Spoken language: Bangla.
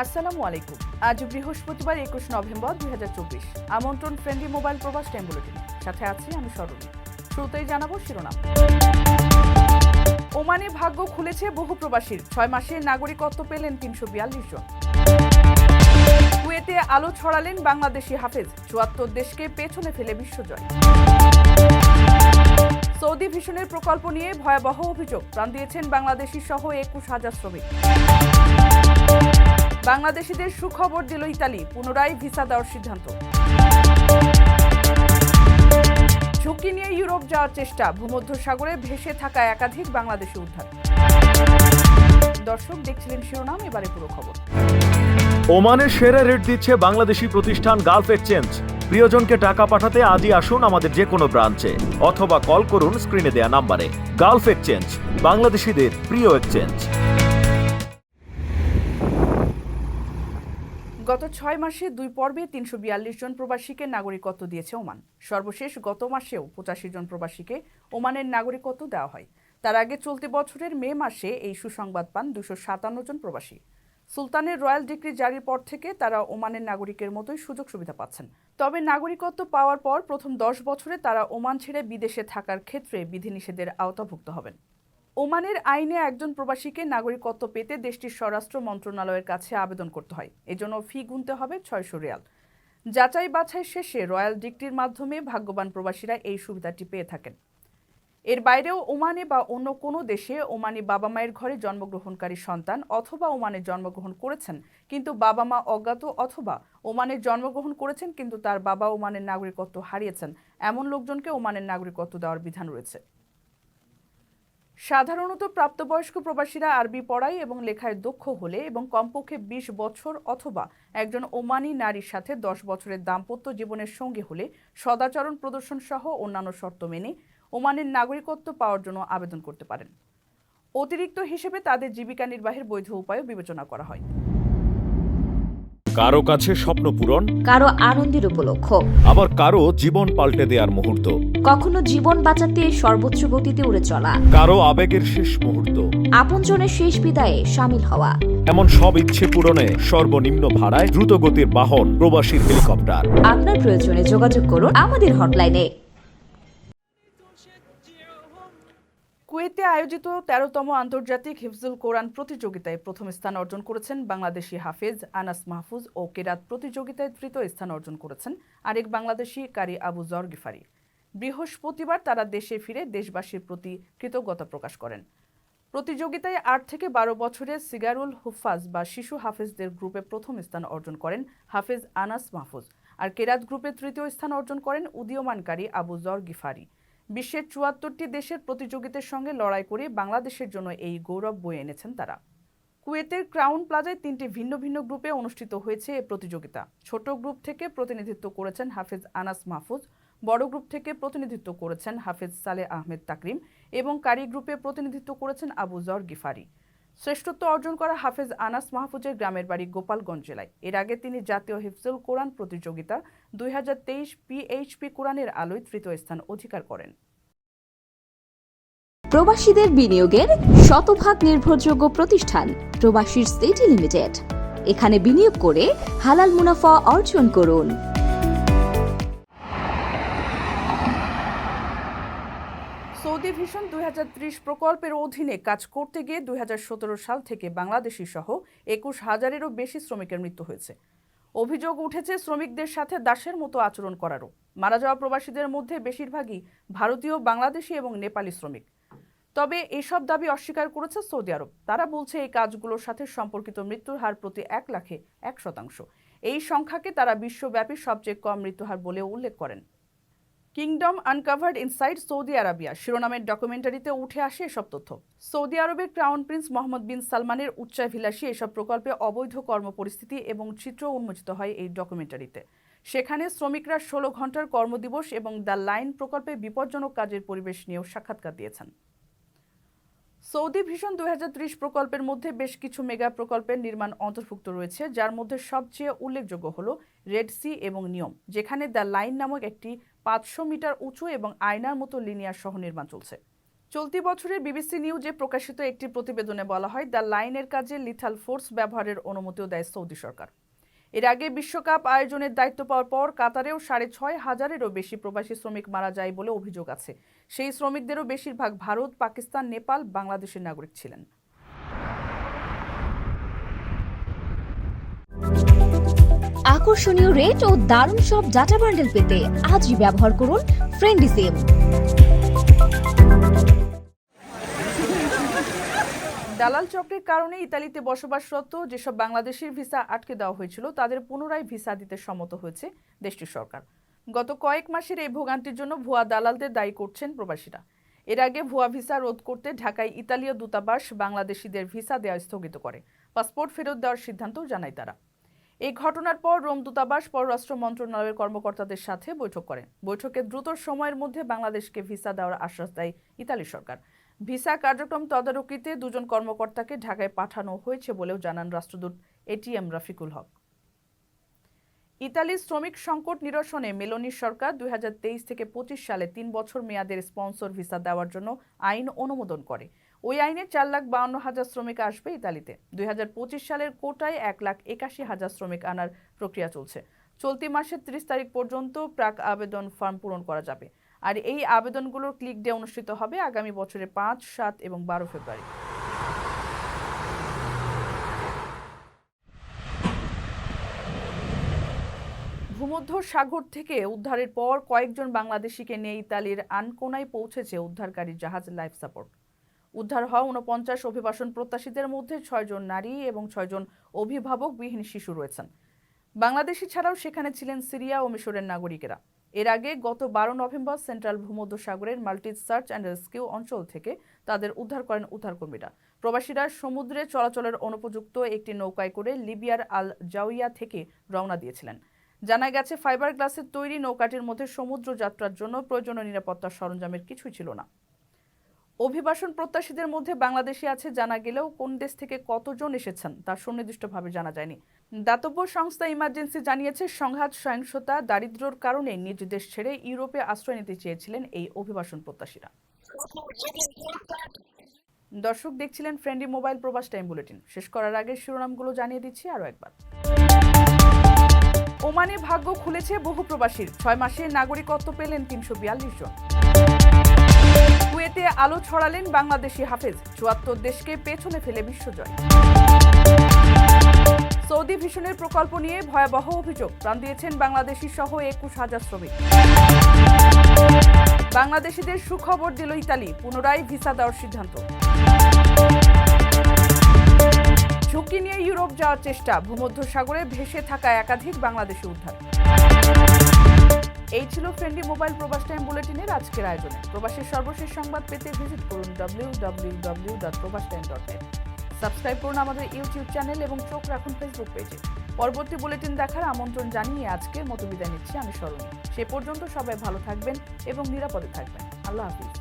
আসসালামু আলাইকুম। আজ বৃহস্পতিবার 21 নভেম্বর 2024। আমন্ত্রণ ফ্রেন্ডলি মোবাইল প্রবাস টাইম বুলেটিন। সাথে আছি আমি সরণী। শুরুতেই জানাবো শিরোনাম। ওমানে ভাগ্য খুলেছে বহু প্রবাসীর, 6 মাসে নাগরিকত্ব পেলেন 342 জন। কুয়েতে আলো ছড়ালেন বাংলাদেশি হাফেজ, 74 দেশকে পেছনে ফেলে বিশ্বজয়। সৌদি ভিশনের প্রকল্প নিয়ে ভয়াবহ অভিযোগ, প্রাণ দিয়েছেন বাংলাদেশি সহ 21,000 শ্রমিক। বাংলাদেশিদের সুখবর দিল ইতালি, পুনরায় ভিসা দেওয়ার সিদ্ধান্ত। ঝুঁকি নিয়ে ইউরোপ যাওয়ার চেষ্টা, ভূমধ্যসাগরে ভেসে থাকা একাধিক বাংলাদেশি উদ্ধার। দর্শক দেখছিলেন শিরোনাম, এবারে পুরো খবর। ওমানের সেরা রেট দিচ্ছে বাংলাদেশি প্রতিষ্ঠান গালফ এক্সচেঞ্জ। প্রিয়জনকে টাকা পাঠাতে আজই আসুন আমাদের যে কোনো ব্রাঞ্চে অথবা কল করুন স্ক্রিনে দেয়া নাম্বারে। গালফ এক্সচেঞ্জ, বাংলাদেশিদের প্রিয় এক্সচেঞ্জ। গত 6 মাসে 2 পর্বে 342 জন প্রবাসীকে নাগরিকত্ব দিয়েছে ওমান। সর্বশেষ গত মাসেও 85 জন প্রবাসীকে ওমানের নাগরিকত্ব দেওয়া হয়। তার আগে চলতি বছরের মে মাসে এই সুসংবাদ পান 257 জন প্রবাসী। সুলতানের রয়্যাল ডিক্রি জারির পর থেকে তারা ওমানের নাগরিকের মতোই সুযোগ সুবিধা পাচ্ছেন। তবে নাগরিকত্ব পাওয়ার পর প্রথম 10 বছরে তারা ওমান ছেড়ে বিদেশে থাকার ক্ষেত্রে বিধিনিষেধের আওতাভুক্ত হবেন। ওমানের আইনে একজন প্রবাসীকে নাগরিকত্ব পেতে দেশটির স্বরাষ্ট্র মন্ত্রণালয়ের কাছে আবেদন করতে হয়। এজন্য ফি গুনতে হবে 600 রিয়াল। যাচাই বাছাই শেষে রয়্যাল ডিক্রির মাধ্যমে ভাগ্যবান প্রবাসীরা এই সুবিধাটি পেয়ে থাকেন। এর বাইরেও ওমানে বা অন্য কোনো দেশে ওমানি বাবা মায়ের ঘরে জন্মগ্রহণকারী সন্তান অথবা ওমানে জন্মগ্রহণ করেছেন কিন্তু বাবা মা অজ্ঞাত, অথবা ওমানে জন্মগ্রহণ করেছেন কিন্তু তার বাবা ওমানের নাগরিকত্ব হারিয়েছেন, এমন লোকজনকে ওমানের নাগরিকত্ব দেওয়ার বিধান রয়েছে। সাধারণত প্রাপ্তবয়স্ক প্রবাসীরা আরবি পড়ায় এবং লেখায় দক্ষ হলে এবং কমপক্ষে 20 বছর অথবা একজন ওমানি নারীর সাথে 10 বছরের দাম্পত্য জীবনের সঙ্গী হলে সদাচরণ প্রদর্শন সহ অন্যান্য শর্ত মেনে ওমানের নাগরিকত্ব পাওয়ার জন্য আবেদন করতে পারেন। অতিরিক্ত হিসেবে তাদের জীবিকা নির্বাহের বৈধ উপায়ও বিবেচনা করা হয়। কারো কাছে স্বপ্ন পূরণ, কারো আনন্দের উপলক্ষ, আবার কারো জীবন পাল্টে দেওয়ার মুহূর্ত, কখনো জীবন বাঁচাতে সর্বোচ্চ গতিতে উড়ে চলা, কারো আবেগের শেষ মুহূর্ত, আপনজনের শেষ বিদায়ে সামিল হওয়া। এমন সব ইচ্ছে পূরণে সর্বনিম্ন ভাড়ায় দ্রুতগতির বাহন প্রবাসীর হেলিকপ্টার। আপনার প্রয়োজনে যোগাযোগ করুন আমাদের হটলাইনে। কুয়েতে আয়োজিত 13তম আন্তর্জাতিক হিফজুল কোরআন প্রতিযোগিতায় প্রথম স্থান অর্জন করেছেন বাংলাদেশি হাফেজ আনাস মাহফুজ ও কেরাত প্রতিযোগিতায় তৃতীয় স্থান অর্জন করেছেন আরেক বাংলাদেশি কারি আবু জর গিফারি। বৃহস্পতিবার তারা দেশে ফিরে দেশবাসীর প্রতি কৃতজ্ঞতা প্রকাশ করেন। প্রতিযোগিতায় 8 থেকে 12 বছরের সিগারুল হুফাজ বা শিশু হাফেজদের গ্রুপে প্রথম স্থান অর্জন করেন হাফেজ আনাস মাহফুজ, আর কেরাত গ্রুপে তৃতীয় স্থান অর্জন করেন উদীয়মানকারী আবু জর গিফারি। বিশ্বের 74টি দেশের প্রতিযোগিতার সঙ্গে লড়াই করে বাংলাদেশের জন্য এই গৌরব বয়ে এনেছেন তারা। কুয়েতের ক্রাউন প্লাজায় 3টি ভিন্ন ভিন্ন গ্রুপে অনুষ্ঠিত হয়েছে এ প্রতিযোগিতা। ছোট গ্রুপ থেকে প্রতিনিধিত্ব করেছেন হাফেজ আনাস মাহফুজ, বড় গ্রুপ থেকে প্রতিনিধিত্ব করেছেন হাফেজ সালেহ আহমেদ তাকরিম এবং কারি গ্রুপে প্রতিনিধিত্ব করেছেন আবু জর গিফারি। শ্রেষ্ঠত্ব অর্জন করা হাফেজ আনাস মাহফুজের গ্রামের বাড়ি গোপালগঞ্জ জেলায়। এর আগে তিনি জাতীয় হিফজুল কোরআন প্রতিযোগিতা 2023 পিএইচপি কোরআনের আলোয় তৃতীয় স্থান অধিকার করেন। প্রবাসীদের বিনিয়োগের শতভাগ নির্ভরযোগ্য প্রতিষ্ঠান প্রবাসীর সিটি লিমিটেড। এখানে বিনিয়োগ করে হালাল মুনাফা অর্জন করুন। সৌদি ভিশন 2030 প্রকল্পের অধীনে কাজ করতে গিয়ে 2017 সাল থেকে বাংলাদেশি সহ 21,000-এরও বেশি শ্রমিকের মৃত্যু হয়েছে। অভিযোগ উঠেছে শ্রমিকদের সাথে দাসের মতো আচরণ করারও। মারা যাওয়া প্রবাসীদের মধ্যে বেশিরভাগই ভারতীয়, বাংলাদেশি এবং নেপালি শ্রমিক। তবে এসব দাবি অস্বীকার করেছে সৌদি আরব। তারা বলছে এই কাজগুলোর সাথে সম্পর্কিত মৃত্যুর হার প্রতি 1 লাখে 1%। এই সংখ্যাকে তারা বিশ্বব্যাপী সবচেয়ে কম মৃত্যুহার বলেও উল্লেখ করেন। কিংডম আনকাভার্ড ইনসাইড সৌদি আরাবিয়া শিরোনামের ডকুমেন্টারিতে উঠে আসে এসব তথ্য। সৌদি আরবের ক্রাউন প্রিন্স মোহাম্মদ বিন সালমানের উচ্চাভিলাষী এসব প্রকল্পে অবৈধ কর্মপরিস্থিতি এবং চিত্র উন্মোচিত হয় এই ডকুমেন্টারিতে। সেখানে শ্রমিকরা 16 ঘন্টার কর্মদিবস এবং দ্য লাইন প্রকল্পে বিপজ্জনক কাজের পরিবেশ নিয়েও সাক্ষাৎকার দিয়েছেন। সৌদি ভিশন 2030 প্রকল্পের মধ্যে বেশ কিছু মেগা প্রকল্পের নির্মাণ অন্তর্ভুক্ত রয়েছে, যার মধ্যে সবচেয়ে উল্লেখযোগ্য হল রেড সি এবং নিয়ম, যেখানে দ্য লাইন নামক একটি 500 মিটার উঁচু এবং আয়নার মতো লিনিয়ার সহ নির্মাণ চলছে। চলতি বছরের বিবিসি নিউজে প্রকাশিত একটি প্রতিবেদনে বলা হয়, দ্য লাইনের কাজে লিথাল ফোর্স ব্যবহারের অনুমতিও দেয় সৌদি সরকার। এর আগে বিশ্বকাপ আয়োজনের দায়িত্ব পাওয়ার পর কাতারেও 6,500-এরও বেশি প্রবাসী শ্রমিক মারা যায় বলে অভিযোগ আছে। সেই শ্রমিকদেরও বেশিরভাগ ভারত, পাকিস্তান, নেপাল, বাংলাদেশের নাগরিক ছিলেন। আকর্ষণীয় রেট ও দারুণ সব ডাটা বান্ডেল পেতে আজই ব্যবহার করুন ফ্রেন্ডলি সিম। দালাল চক্রের কারণে ইতালিতে বসবাসরত যেসব বাংলাদেশের ভিসা আটকে দেওয়া হয়েছিল তাদের পুনরায় ভিসা দিতে সম্মত হয়েছে দেশটির সরকার। গত কয়েক মাসের এই ভোগান্তির জন্য ভুয়া দালালদের দায়ী করছেন প্রবাসীরা। এর আগে ভুয়া ভিসা রোধ করতে ঢাকায় ইতালীয় দূতাবাস বাংলাদেশিদের ভিসা দেওয়া স্থগিত করে, পাসপোর্ট ফেরত দেওয়ার সিদ্ধান্তও জানায় তারা। এই ঘটনার পর রোম দূতাবাস পররাষ্ট্র মন্ত্রণালয়ের কর্মকর্তাদের সাথে বৈঠক করেন। বৈঠকে দ্রুত সময়ের মধ্যে বাংলাদেশকে ভিসা দেওয়ার আশ্বাস দেয় ইতালি সরকার। ভিসা কার্যক্রম তদারকিতে 2 জন কর্মকর্তাকে ঢাকায় পাঠানো হয়েছে বলেও জানান রাষ্ট্রদূত এটিএম রাফিকুল হক। ইতালির শ্রমিক সংকট নিরসনে মেলোনির সরকার 2023 থেকে 25 সালে 3 বছর মেয়াদের স্পন্সর ভিসা দেওয়ার জন্য আইন অনুমোদন করে। ওই আইনে 4,52,000 শ্রমিক আসবে ইতালিতে। 2025 সালের কোটায় 1,81,000 শ্রমিক আনার প্রক্রিয়া চলছে। চলতি মাসের 30 তারিখ পর্যন্ত প্রাক আবেদন ফর্ম পূরণ করা যাবে। আর এই আবেদনগুলোর ক্লিক ডে অনুষ্ঠিত হবে আগামী বছরের 5, 7 এবং 12 ফেব্রুয়ারি। ভূমধ্য সাগর থেকে উদ্ধারের পর কয়েকজন বাংলাদেশিকে নিয়ে ইতালির আনকোনায় পৌঁছেছে উদ্ধারকারী জাহাজ লাইফ সাপোর্ট। উদ্ধার হওয়া 49 অভিবাসন প্রত্যাশীদের মধ্যে 6 জন নারী এবং 6 জন অভিভাবকবিহীন শিশু রয়েছেন। বাংলাদেশি ছাড়াও সেখানে ছিলেন সিরিয়া ও মিশরের নাগরিকেরা। এর আগে গত 12 নভেম্বর সেন্ট্রাল ভূমধ্য সাগরের মাল্টিজ সার্চ অ্যান্ড রেস্কিউ অঞ্চল থেকে তাদের উদ্ধার করেন উদ্ধারকর্মীরা। প্রবাসীরা সমুদ্রে চলাচলের অনুপযুক্ত একটি নৌকায় করে লিবিয়ার আল জাউইয়া থেকে রওনা দিয়েছিলেন। জানা গেছে, ফাইবার গ্লাসের তৈরি নৌকাটির মধ্যে সমুদ্র যাত্রার জন্য প্রয়োজনীয় নিরাপত্তা সরঞ্জামের কিছুই ছিল না। অভিবাসন প্রত্যাশীদের মধ্যে বাংলাদেশি আছে জানা গেলেও কোন দেশ থেকে কতজন এসেছেন তা সুনির্দিষ্টভাবে জানা যায়নি। দাতব্য সংস্থা ইমার্জেন্সি জানিয়েছে, সংঘাত, সহিংসতা, দারিদ্র্যের কারণে নিজ দেশ ছেড়ে ইউরোপে আশ্রয় নিতে চেয়েছিলেন এই অভিবাসন প্রত্যাশীরা। দর্শক, দেখছিলেন ফ্রেন্ডলি মোবাইল প্রবাস টাইম বুলেটিন। শেষ করার আগে শিরোনামগুলো জানিয়ে দিচ্ছি আরও একবার। ওমানে ভাগ্য খুলেছে বহু প্রবাসীর, 6 মাসে নাগরিকত্ব পেলেন 342 জন। কুয়েতে আলো ছড়ালেন বাংলাদেশি হাফেজ, 74 দেশকে পেছনে ফেলে বিশ্বজয়। সৌদি ভিশনের প্রকল্প নিয়ে ভয়াবহ অভিযোগ, প্রাণ দিয়েছেন বাংলাদেশি সহ 21,000 শ্রমিক। বাংলাদেশিদের সুখবর দিল ইতালি, পুনরায় ভিসা দেওয়ার সিদ্ধান্ত। ঝুঁকি নিয়ে ইউরোপ যাওয়ার চেষ্টা, ভূমধ্য সাগরে ভেসে থাকা একাধিক বাংলাদেশি উদ্ধার। এই ছিল ফ্রেন্ডলি মোবাইল প্রবাস টাইম বুলেটিনের আজকের আয়োজনে। প্রবাসের সর্বশেষ সংবাদ পেতে ভিজিট করুন www.probastime.net। সাবস্ক্রাইব করুন আমাদের ইউটিউব চ্যানেল এবং চোখ রাখুন ফেসবুক পেজে। পরবর্তী বুলেটিন দেখার আমন্ত্রণ জানিয়ে আজকের মতো বিদায় নিচ্ছি আমি শরণী। সে পর্যন্ত সবাই ভালো থাকবেন এবং নিরাপদে থাকবেন। আল্লাহ হাফিজ।